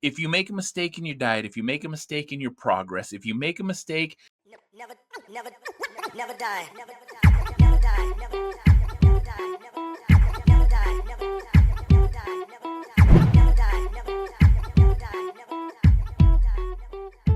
if you make a mistake in your diet, if you make a mistake in your progress, if you make a mistake, Never, never, never die. Never die. Never die. Never die. Never die. Never die. Never die. Never die. Never die. Never die. Never die.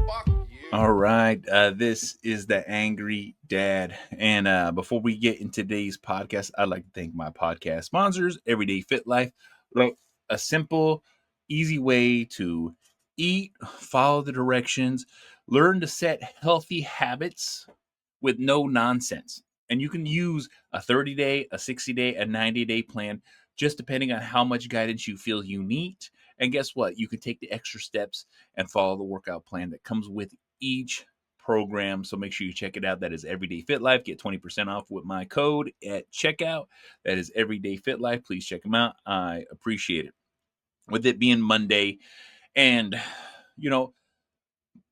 Fuck you. all right, this is the Angry Dad. And before we get into today's podcast, I'd like to thank my podcast sponsors, Everyday Fit Life. Like a simple, easy way to eat, follow the directions, learn to set healthy habits with no nonsense. And you can use a 30-day, a 60-day, a 90-day plan, just depending on how much guidance you feel you need. And guess what? You can take the extra steps and follow the workout plan that comes with each program. So make sure you check it out. That is Everyday Fit Life. Get 20% off with my code at checkout. That is Everyday Fit Life. Please check them out. I appreciate it. With it being Monday, and you know,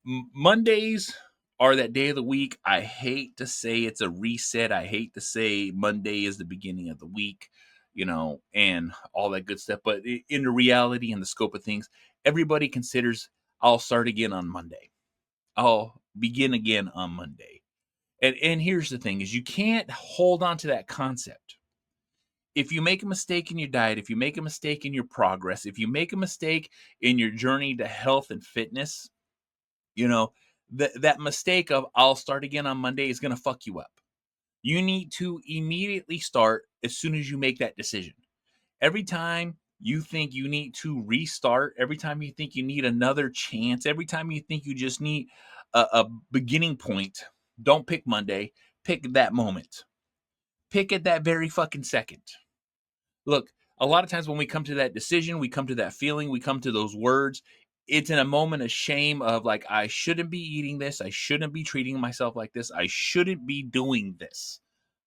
Mondays are that day of the week. I hate to say it's a reset. I hate to say Monday is the beginning of the week, and all that good stuff. But in the reality and the scope of things, everybody considers I'll start again on Monday. I'll begin again on Monday. And here's the thing is you can't hold on to that concept. If you make a mistake in your diet, if you make a mistake in your progress, if you make a mistake in your journey to health and fitness, that mistake of I'll start again on Monday is going to fuck you up. You need to immediately start as soon as you make that decision. Every time you think you need to restart, every time you think you need another chance, every time you think you just need a beginning point, don't pick Monday. Pick that moment. Pick at that very fucking second. Look, a lot of times when we come to that decision, we come to that feeling, we come to those words, it's in a moment of shame of like, I shouldn't be eating this. I shouldn't be treating myself like this. I shouldn't be doing this.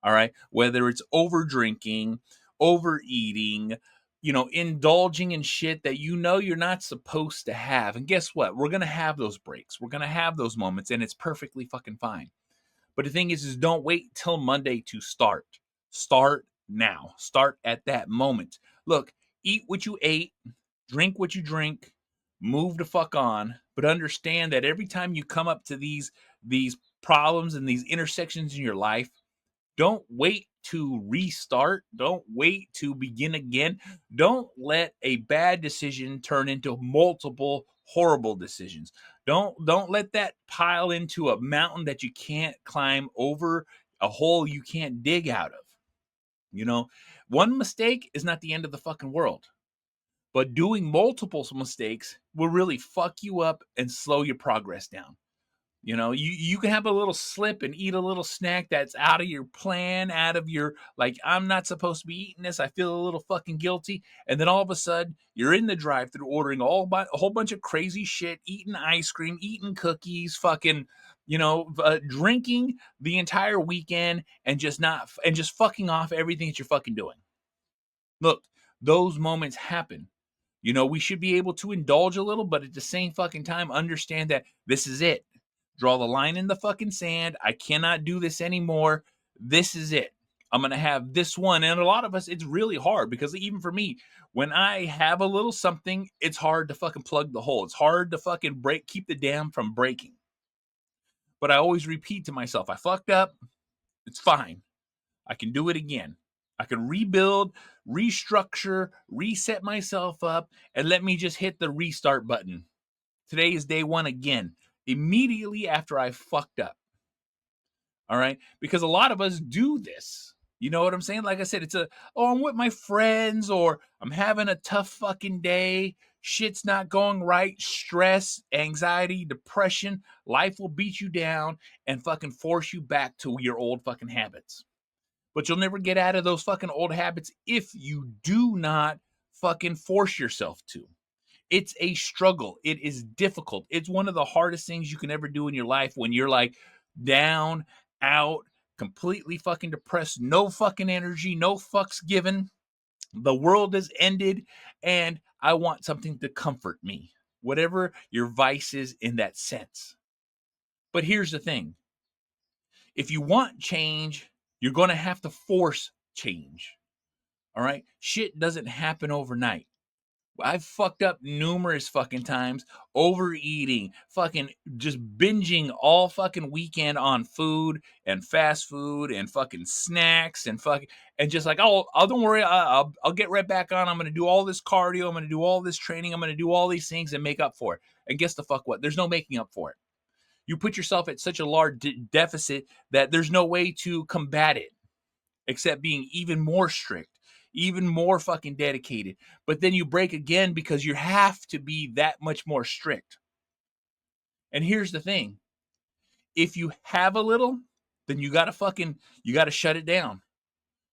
All right. Whether it's over drinking, overeating, indulging in shit that you're not supposed to have. And guess what? We're going to have those breaks. We're going to have those moments, and it's perfectly fucking fine. But the thing is don't wait till Monday to start. Start now. Start at that moment. Look, eat what you ate, drink what you drink, move the fuck on, but understand that every time you come up to these problems and these intersections in your life, don't wait to restart. Don't wait to begin again. Don't let a bad decision turn into multiple horrible decisions. Don't let that pile into a mountain that you can't climb over, a hole you can't dig out of. One mistake is not the end of the fucking world. But doing multiple mistakes will really fuck you up and slow your progress down. You can have a little slip and eat a little snack that's out of your plan, out of your, like, I'm not supposed to be eating this. I feel a little fucking guilty. And then all of a sudden, you're in the drive-thru ordering a whole bunch of crazy shit, eating ice cream, eating cookies, fucking, drinking the entire weekend and just fucking off everything that you're fucking doing. Look, those moments happen. We should be able to indulge a little, but at the same fucking time, understand that this is it. Draw the line in the fucking sand. I cannot do this anymore. This is it. I'm going to have this one. And a lot of us, it's really hard because even for me, when I have a little something, it's hard to fucking plug the hole. It's hard to fucking keep the dam from breaking. But I always repeat to myself, I fucked up. It's fine. I can do it again. I can rebuild, restructure, reset myself up, and let me just hit the restart button. Today is day one again, immediately after I fucked up. All right? Because a lot of us do this. You know what I'm saying? Like I said, I'm with my friends, or I'm having a tough fucking day. Shit's not going right. Stress, anxiety, depression. Life will beat you down and fucking force you back to your old fucking habits. But you'll never get out of those fucking old habits if you do not fucking force yourself to. It's a struggle. It is difficult. It's one of the hardest things you can ever do in your life when you're like down, out, completely fucking depressed, no fucking energy, no fucks given. The world has ended, and I want something to comfort me. Whatever your vice is in that sense. But here's the thing. If you want change, you're going to have to force change. All right? Shit doesn't happen overnight. I've fucked up numerous fucking times, overeating, fucking just binging all fucking weekend on food and fast food and fucking snacks and fucking and just like, oh, don't worry, I'll get right back on. I'm gonna do all this cardio. I'm gonna do all this training. I'm gonna do all these things and make up for it. And guess the fuck what? There's no making up for it. You put yourself at such a large deficit that there's no way to combat it except being even more strict, even more fucking dedicated. But then you break again because you have to be that much more strict. And here's the thing. If you have a little, then you got to shut it down.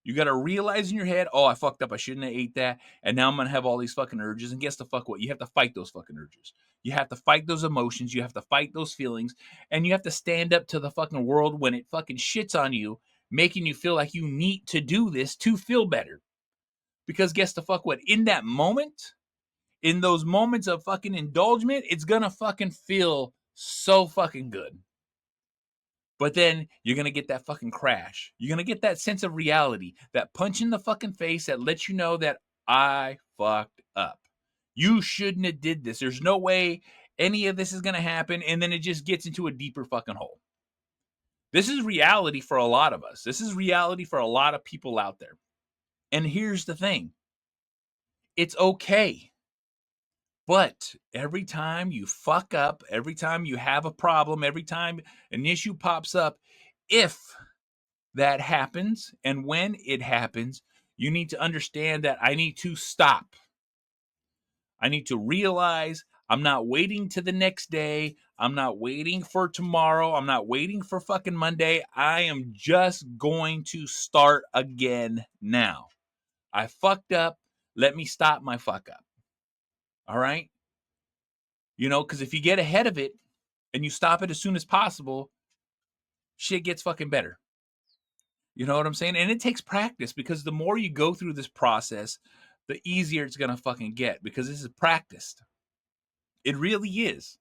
You got to realize in your head, oh, I fucked up. I shouldn't have ate that. And now I'm going to have all these fucking urges. And guess the fuck what? You have to fight those fucking urges. You have to fight those emotions. You have to fight those feelings. And you have to stand up to the fucking world when it fucking shits on you, making you feel like you need to do this to feel better. Because guess the fuck what? In that moment, in those moments of fucking indulgence, it's going to fucking feel so fucking good. But then you're going to get that fucking crash. You're going to get that sense of reality, that punch in the fucking face that lets you know that I fucked up. You shouldn't have did this. There's no way any of this is going to happen. And then it just gets into a deeper fucking hole. This is reality for a lot of us. This is reality for a lot of people out there. And here's the thing. It's okay. But every time you fuck up, every time you have a problem, every time an issue pops up, if that happens and when it happens, you need to understand that I need to stop. I need to realize I'm not waiting to the next day. I'm not waiting for tomorrow. I'm not waiting for fucking Monday. I am just going to start again now. I fucked up. Let me stop my fuck up. All right? You know, because if you get ahead of it and you stop it as soon as possible, shit gets fucking better. You know what I'm saying? And it takes practice because the more you go through this process, the easier it's going to fucking get because this is practiced. It really is.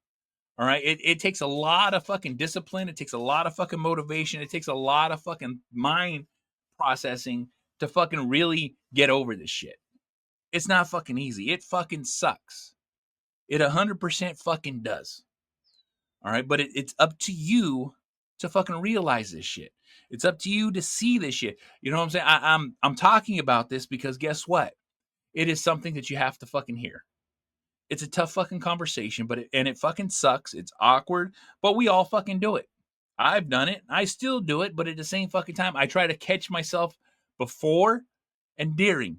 All right? It takes a lot of fucking discipline. It takes a lot of fucking motivation. It takes a lot of fucking mind processing to fucking really get over this shit. It's not fucking easy. It fucking sucks. It 100% fucking does. All right? But it's up to you to fucking realize this shit. It's up to you to see this shit. You know what I'm saying? I'm talking about this because guess what? It is something that you have to fucking hear. It's a tough fucking conversation, but it fucking sucks. It's awkward, but we all fucking do it. I've done it. I still do it, but at the same fucking time, I try to catch myself before and during.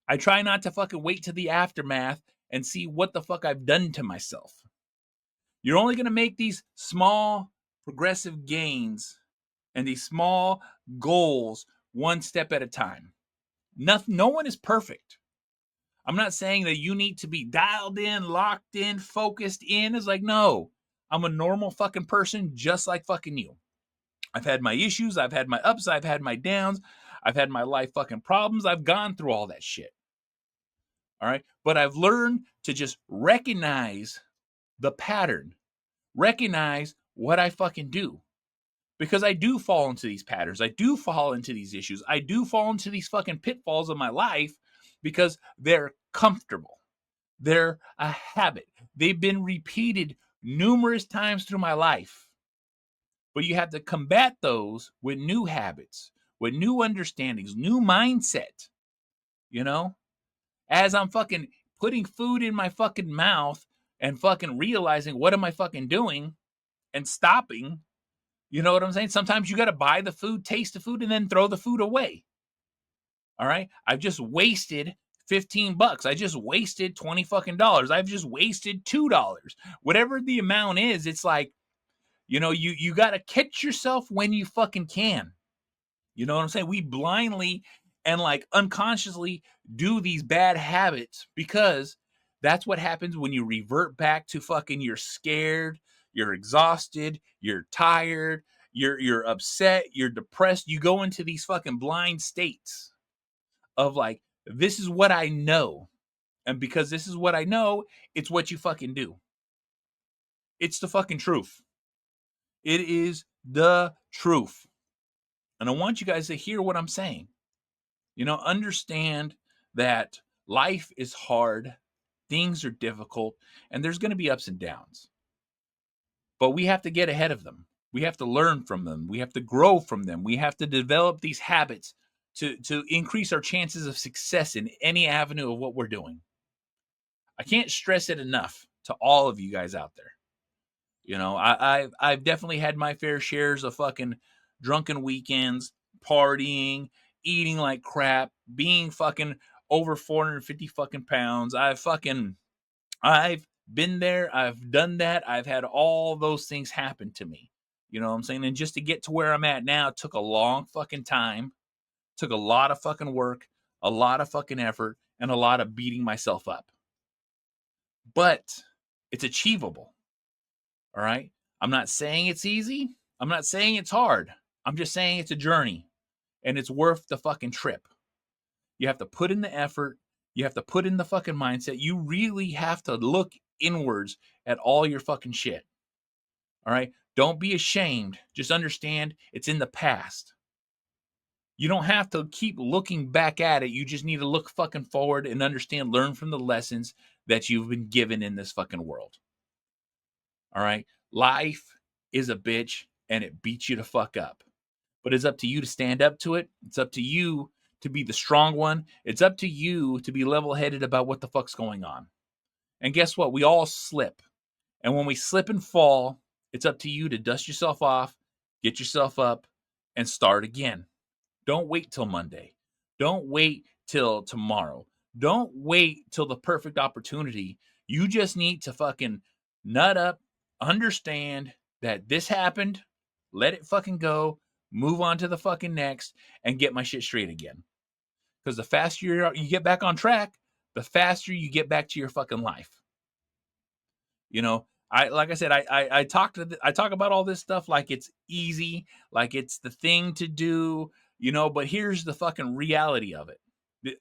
I try not to fucking wait to the aftermath and see what the fuck I've done to myself. You're only going to make these small progressive gains and these small goals one step at a time. No one is perfect. I'm not saying that you need to be dialed in, locked in, focused in. It's like, no, I'm a normal fucking person just like fucking you. I've had my issues. I've had my ups. I've had my downs. I've had my life fucking problems. I've gone through all that shit. All right. But I've learned to just recognize the pattern, recognize what I fucking do. Because I do fall into these patterns. I do fall into these issues. I do fall into these fucking pitfalls of my life because they're comfortable. They're a habit. They've been repeated numerous times through my life. But you have to combat those with new habits, with new understandings, new mindset. You know? As I'm fucking putting food in my fucking mouth and fucking realizing what am I fucking doing and stopping. You know what I'm saying? Sometimes you got to buy the food, taste the food, and then throw the food away. All right? I've just wasted $15. I just wasted $20 fucking dollars. I've just wasted $2. Whatever the amount is, it's like, you know, you got to catch yourself when you fucking can. You know what I'm saying? We blindly and like unconsciously do these bad habits because that's what happens when you revert back to fucking you're scared, you're exhausted, you're tired, you're upset, you're depressed. You go into these fucking blind states of like, this is what I know. And because this is what I know, it's what you fucking do. It's the fucking truth. It is the truth. And I want you guys to hear what I'm saying. You know, understand that life is hard. things are difficult, and there's going to be ups and downs. But we have to get ahead of them. We have to learn from them. We have to grow from them. We have to develop these habits to increase our chances of success in any avenue of what we're doing. I can't stress it enough to all of you guys out there. You know, I've definitely had my fair shares of fucking drunken weekends, partying, eating like crap, being fucking over 450 fucking pounds. I've been there, I've done that, I've had all those things happen to me. You know what I'm saying? And just to get to where I'm at now took a long fucking time, took a lot of fucking work, a lot of fucking effort, and a lot of beating myself up. But it's achievable. All right? I'm not saying it's easy. I'm not saying it's hard. I'm just saying it's a journey and it's worth the fucking trip. You have to put in the effort. You have to put in the fucking mindset. You really have to look inwards at all your fucking shit. All right? Don't be ashamed. Just understand it's in the past. You don't have to keep looking back at it. You just need to look fucking forward and understand, learn from the lessons that you've been given in this fucking world. All right? Life is a bitch and it beats you to fuck up. But it's up to you to stand up to it. It's up to you to be the strong one. It's up to you to be level-headed about what the fuck's going on. And guess what? We all slip. And when we slip and fall, it's up to you to dust yourself off, get yourself up, and start again. Don't wait till Monday. Don't wait till tomorrow. Don't wait till the perfect opportunity. You just need to fucking nut up, understand that this happened, let it fucking go, move on to the fucking next, and get my shit straight again. Because the faster you get back on track, the faster you get back to your fucking life. You know, I talk about all this stuff like it's easy, like it's the thing to do, you know, but here's the fucking reality of it.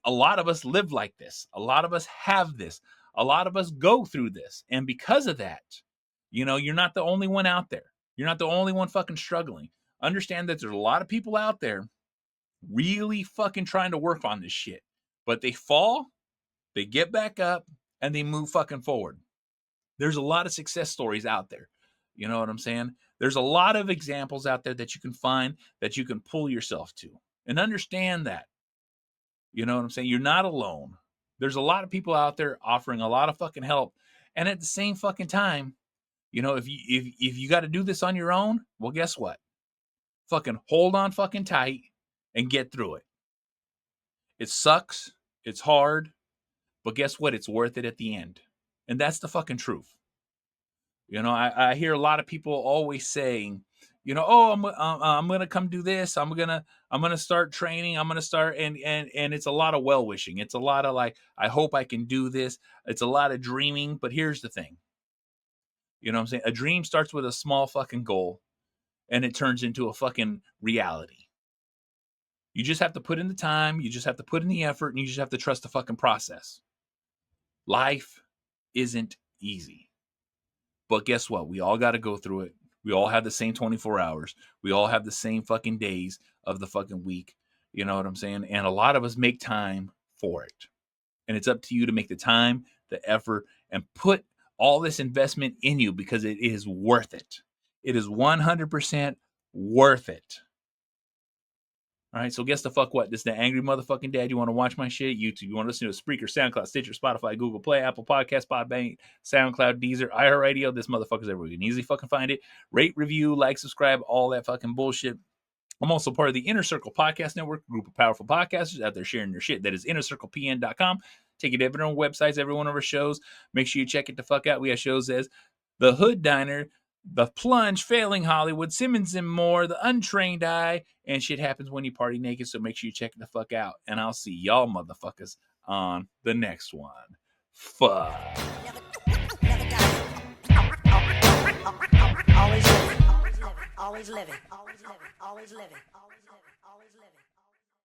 A lot of us live like this. A lot of us have this. A lot of us go through this. And because of that, you know, you're not the only one out there. You're not the only one fucking struggling. Understand that there's a lot of people out there really fucking trying to work on this shit. But they fall, they get back up, and they move fucking forward. There's a lot of success stories out there. You know what I'm saying? There's a lot of examples out there that you can find, that you can pull yourself to. And understand that. You know what I'm saying? You're not alone. There's a lot of people out there offering a lot of fucking help. And at the same fucking time, you know, if you got to do this on your own, well, guess what? Fucking hold on fucking tight and get through it. It sucks. It's hard. But guess what? It's worth it at the end. And that's the fucking truth. You know, I hear a lot of people always saying, you know, oh, I'm gonna come do this. I'm gonna start training. I'm gonna start and it's a lot of well wishing. It's a lot of like, I hope I can do this. It's a lot of dreaming. But here's the thing. You know what I'm saying? A dream starts with a small fucking goal, and it turns into a fucking reality. You just have to put in the time. You just have to put in the effort, and you just have to trust the fucking process. Life isn't easy. But guess what? We all got to go through it. We all have the same 24 hours. We all have the same fucking days of the fucking week. You know what I'm saying? And a lot of us make time for it. And it's up to you to make the time, the effort, and put all this investment in you because it is worth it. It is 100% worth it. All right, so guess the fuck what? This is the Angry Motherfucking Dad. You want to watch my shit? YouTube. You want to listen to a Spreaker, SoundCloud, Stitcher, Spotify, Google Play, Apple Podcasts, Podbang, SoundCloud, Deezer, iHeartRadio. This motherfucker's everywhere. You can easily fucking find it. Rate, review, like, subscribe, all that fucking bullshit. I'm also part of the Inner Circle Podcast Network, a group of powerful podcasters out there sharing their shit. That is innercirclepn.com. Take it to every websites, every one of our shows. Make sure you check it the fuck out. We have shows as The Hood Diner, The Plunge, Failing Hollywood, Simmons and More, The Untrained Eye, and Shit Happens When You Party Naked, so make sure you check it the fuck out. And I'll see y'all motherfuckers on the next one. Fuck. Never die. Always living. Always living. Always living. Always living. Always living. Always living.